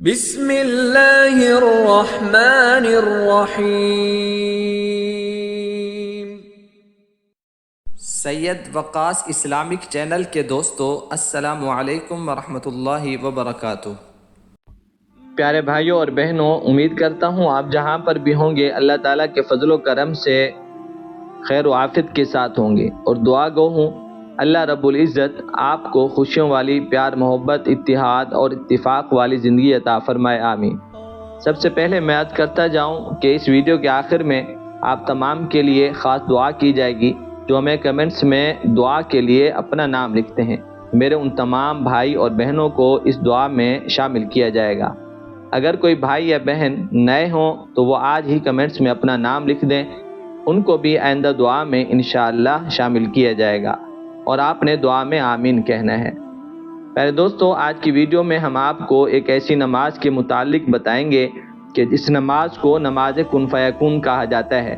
بسم اللہ الرحمن الرحیم۔ سید وقاص اسلامک چینل کے دوستو، السلام علیکم ورحمۃ اللہ وبرکاتہ۔ پیارے بھائیوں اور بہنوں، امید کرتا ہوں آپ جہاں پر بھی ہوں گے اللہ تعالیٰ کے فضل و کرم سے خیر و عافیت کے ساتھ ہوں گے، اور دعا گو ہوں اللہ رب العزت آپ کو خوشیوں والی، پیار محبت، اتحاد اور اتفاق والی زندگی عطا فرمائے، آمین۔ سب سے پہلے میں عرض کرتا جاؤں کہ اس ویڈیو کے آخر میں آپ تمام کے لیے خاص دعا کی جائے گی جو ہمیں کمنٹس میں دعا کے لیے اپنا نام لکھتے ہیں۔ میرے ان تمام بھائی اور بہنوں کو اس دعا میں شامل کیا جائے گا۔ اگر کوئی بھائی یا بہن نئے ہوں تو وہ آج ہی کمنٹس میں اپنا نام لکھ دیں، ان کو بھی آئندہ دعا میں انشاءاللہ شامل کیا جائے گا، اور آپ نے دعا میں آمین کہنا ہے۔ پہلے دوستو، آج کی ویڈیو میں ہم آپ کو ایک ایسی نماز کے متعلق بتائیں گے کہ اس نماز کو نماز کن فیکون کہا جاتا ہے۔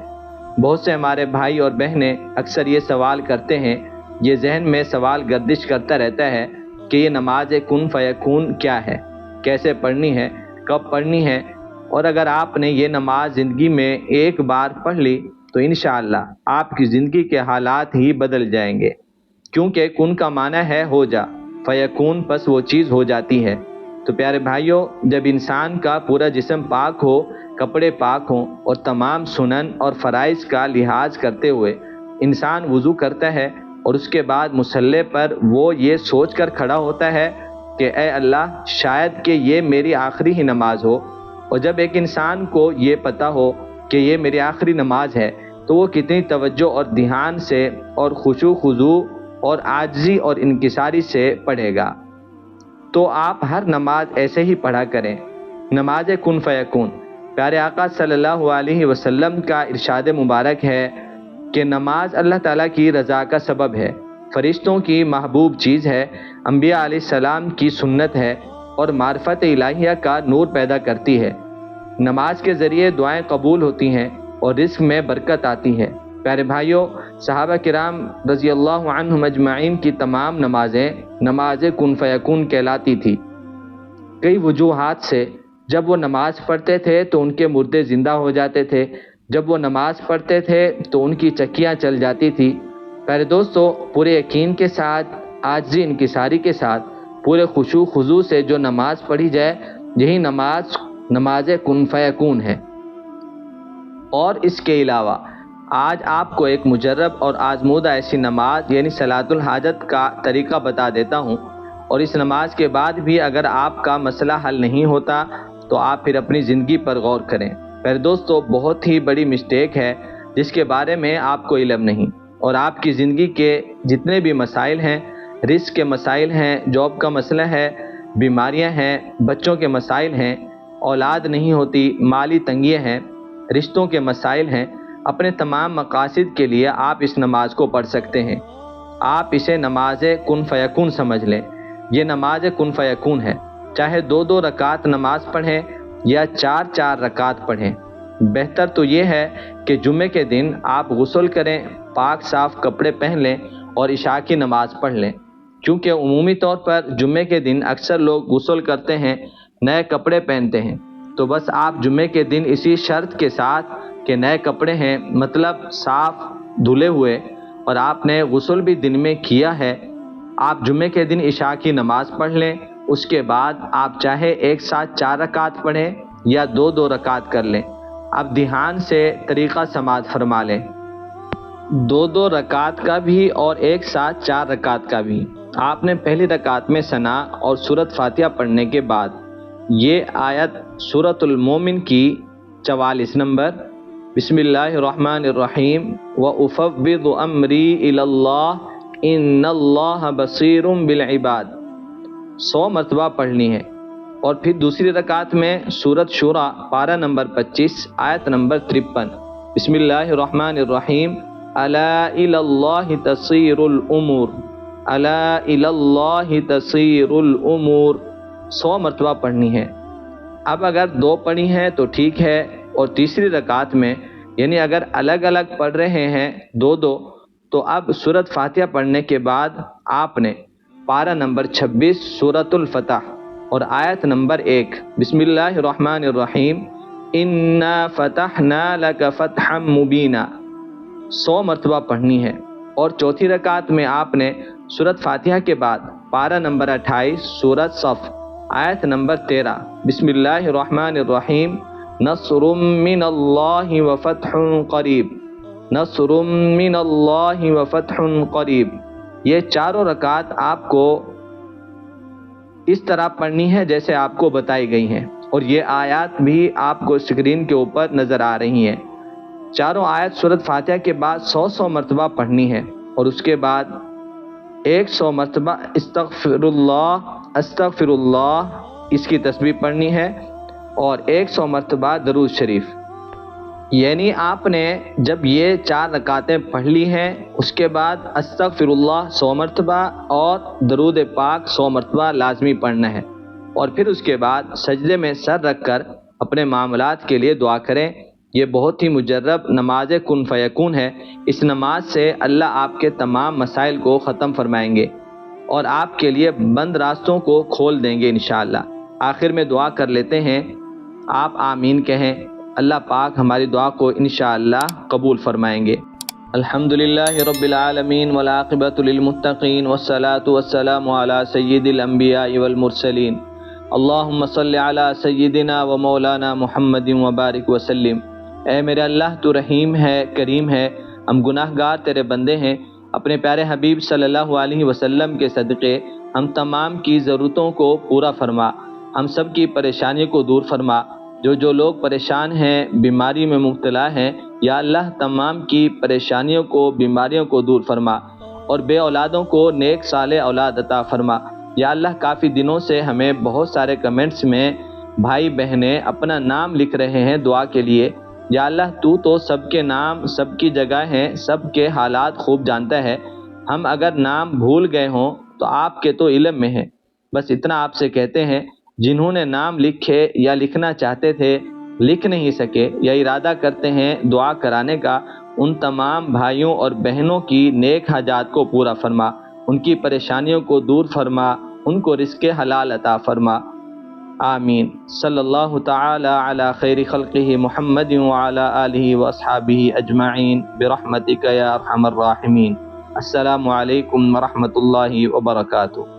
بہت سے ہمارے بھائی اور بہنیں اکثر یہ سوال کرتے ہیں، یہ ذہن میں سوال گردش کرتا رہتا ہے کہ یہ نماز کن فیکون کیا ہے، کیسے پڑھنی ہے، کب پڑھنی ہے، اور اگر آپ نے یہ نماز زندگی میں ایک بار پڑھ لی تو انشاءاللہ آپ کی زندگی کے حالات ہی بدل جائیں گے، کیونکہ کن کا معنی ہے ہو جا، فیکون پس وہ چیز ہو جاتی ہے۔ تو پیارے بھائیوں، جب انسان کا پورا جسم پاک ہو، کپڑے پاک ہوں، اور تمام سنن اور فرائض کا لحاظ کرتے ہوئے انسان وضو کرتا ہے، اور اس کے بعد مصلی پر وہ یہ سوچ کر کھڑا ہوتا ہے کہ اے اللہ، شاید کہ یہ میری آخری ہی نماز ہو، اور جب ایک انسان کو یہ پتہ ہو کہ یہ میری آخری نماز ہے تو وہ کتنی توجہ اور دھیان سے اور خشوع خضوع اور عاجزی اور انکساری سے پڑھے گا۔ تو آپ ہر نماز ایسے ہی پڑھا کریں، نماز کن فیکون۔ پیارے آقا صلی اللہ علیہ وسلم کا ارشاد مبارک ہے کہ نماز اللہ تعالیٰ کی رضا کا سبب ہے، فرشتوں کی محبوب چیز ہے، انبیاء علیہ السلام کی سنت ہے، اور معرفت الہیہ کا نور پیدا کرتی ہے۔ نماز کے ذریعے دعائیں قبول ہوتی ہیں اور رزق میں برکت آتی ہے۔ پیارے بھائیوں، صحابہ کرام رضی اللہ عنہم اجمعین کی تمام نمازیں نماز کن فیکون کہلاتی تھی۔ کئی وجوہات سے جب وہ نماز پڑھتے تھے تو ان کے مردے زندہ ہو جاتے تھے، جب وہ نماز پڑھتے تھے تو ان کی چکیاں چل جاتی تھی۔ پیارے دوستو، پورے یقین کے ساتھ، عاجزی انکساری کے ساتھ، پورے خشوع خضوع سے جو نماز پڑھی جائے، یہی نماز کن فیکون ہے۔ اور اس کے علاوہ آج آپ کو ایک مجرب اور آزمودہ ایسی نماز یعنی صلاۃ الحاجت کا طریقہ بتا دیتا ہوں، اور اس نماز کے بعد بھی اگر آپ کا مسئلہ حل نہیں ہوتا تو آپ پھر اپنی زندگی پر غور کریں۔ پھر دوستو، بہت ہی بڑی مسٹیک ہے جس کے بارے میں آپ کو علم نہیں، اور آپ کی زندگی کے جتنے بھی مسائل ہیں، رزق کے مسائل ہیں، جاب کا مسئلہ ہے، بیماریاں ہیں، بچوں کے مسائل ہیں، اولاد نہیں ہوتی، مالی تنگیاں ہیں، رشتوں کے مسائل ہیں، اپنے تمام مقاصد کے لیے آپ اس نماز کو پڑھ سکتے ہیں۔ آپ اسے نماز کن فیکون سمجھ لیں۔ یہ نماز کن فیکون ہے، چاہے 2 رکعت نماز پڑھیں یا 4 رکعت پڑھیں۔ بہتر تو یہ ہے کہ جمعے کے دن آپ غسل کریں، پاک صاف کپڑے پہن لیں اور عشاء کی نماز پڑھ لیں، کیونکہ عمومی طور پر جمعے کے دن اکثر لوگ غسل کرتے ہیں، نئے کپڑے پہنتے ہیں۔ تو بس آپ جمعے کے دن اسی شرط کے ساتھ کہ نئے کپڑے ہیں، مطلب صاف دھلے ہوئے، اور آپ نے غسل بھی دن میں کیا ہے، آپ جمعے کے دن عشاء کی نماز پڑھ لیں۔ اس کے بعد آپ چاہے ایک ساتھ 4 رکعت پڑھیں یا 2 رکعت کر لیں۔ اب دھیان سے طریقہ سماعت فرما لیں، 2 رکعت کا بھی اور ایک ساتھ 4 رکعت کا بھی۔ آپ نے پہلی رکعت میں ثنا اور سورۃ فاتحہ پڑھنے کے بعد یہ آیت سورۃ المومن کی 44 نمبر، بسم اللہ الرحمن الرحیم وَأُفَوِّضُ أَمْرِي إِلَى اللَّهِ إِنَّ اللَّهَ بَصِيرٌ بِالْعِبَادِ 100 مرتبہ پڑھنی ہے۔ اور پھر دوسری رکعت میں سورۃ شورى پارہ نمبر 25 آیت نمبر 53، بسم اللہ الرحمن الرحیم أَلَا إِلَى اللَّهِ تَصِيرُ الْأُمُورُ أَلَا إِلَى اللَّهِ تَصِيرُ الْأُمُورُ 100 مرتبہ پڑھنی ہے۔ اب اگر 2 پڑھی ہیں تو ٹھیک ہے، اور تیسری رکعت میں یعنی اگر الگ الگ پڑھ رہے ہیں 2 تو اب سورۃ فاتحہ پڑھنے کے بعد آپ نے پارہ نمبر 26 سورۃ الفتح اور آیت نمبر 1 بسم اللہ الرحمن الرحیم انا فتحنا لک فتحا مبینا 100 مرتبہ پڑھنی ہے۔ اور چوتھی رکعت میں آپ نے سورۃ فاتحہ کے بعد پارہ نمبر 28 سورۃ صف آیت نمبر 13 بسم اللہ الرحمن الرحیم نصر من اللہ وفتح قریب، نصر من اللہ وفتح قریب، یہ چاروں رکعت آپ کو اس طرح پڑھنی ہے جیسے آپ کو بتائی گئی ہیں، اور یہ آیات بھی آپ کو اسکرین کے اوپر نظر آ رہی ہیں۔ چاروں آیت سورۃ فاتحہ کے بعد 100 مرتبہ پڑھنی ہے، اور اس کے بعد 100 مرتبہ استغفر اللہ اس کی تسبیح پڑھنی ہے، اور 100 مرتبہ درود شریف۔ یعنی آپ نے جب یہ 4 رکعتیں پڑھ لی ہیں، اس کے بعد استغفر اللہ 100 مرتبہ اور درود پاک 100 مرتبہ لازمی پڑھنا ہے، اور پھر اس کے بعد سجدے میں سر رکھ کر اپنے معاملات کے لیے دعا کریں۔ یہ بہت ہی مجرب نماز کن فیکون ہے۔ اس نماز سے اللہ آپ کے تمام مسائل کو ختم فرمائیں گے اور آپ کے لیے بند راستوں کو کھول دیں گے انشاءاللہ۔ آخر میں دعا کر لیتے ہیں، آپ آمین کہیں۔ اللہ پاک ہماری دعا کو انشاءاللہ قبول فرمائیں گے۔ الحمدللہ رب العالمین والعاقبۃ للمتقین والصلاة والسلام علی سید الانبیاء والمرسلین اللہم صلی علی سیدنا و مولانا محمد وبارک وسلم۔ اے میرے اللہ تو رحیم ہے، کریم ہے، ہم گناہ گار تیرے بندے ہیں، اپنے پیارے حبیب صلی اللہ علیہ وسلم کے صدقے ہم تمام کی ضرورتوں کو پورا فرما، ہم سب کی پریشانیوں کو دور فرما۔ جو لوگ پریشان ہیں، بیماری میں مبتلا ہیں، یا اللہ تمام کی پریشانیوں کو، بیماریوں کو دور فرما، اور بے اولادوں کو نیک صالح اولاد عطا فرما۔ یا اللہ کافی دنوں سے ہمیں بہت سارے کمنٹس میں بھائی بہنیں اپنا نام لکھ رہے ہیں دعا کے لیے۔ یا اللہ تو سب کے نام، سب کی جگہ ہیں، سب کے حالات خوب جانتا ہے۔ ہم اگر نام بھول گئے ہوں تو آپ کے تو علم میں ہیں۔ بس اتنا آپ سے کہتے ہیں، جنہوں نے نام لکھے یا لکھنا چاہتے تھے لکھ نہیں سکے یا ارادہ کرتے ہیں دعا کرانے کا، ان تمام بھائیوں اور بہنوں کی نیک حاجات کو پورا فرما، ان کی پریشانیوں کو دور فرما، ان کو رزق حلال عطا فرما، آمین۔ صلی اللہ تعالی علی خیر خلقہ محمد وعلی آلہ واصحابہ اجمعین برحمتک یا ارحم الراحمین۔ السلام علیکم ورحمۃ اللہ وبرکاتہ۔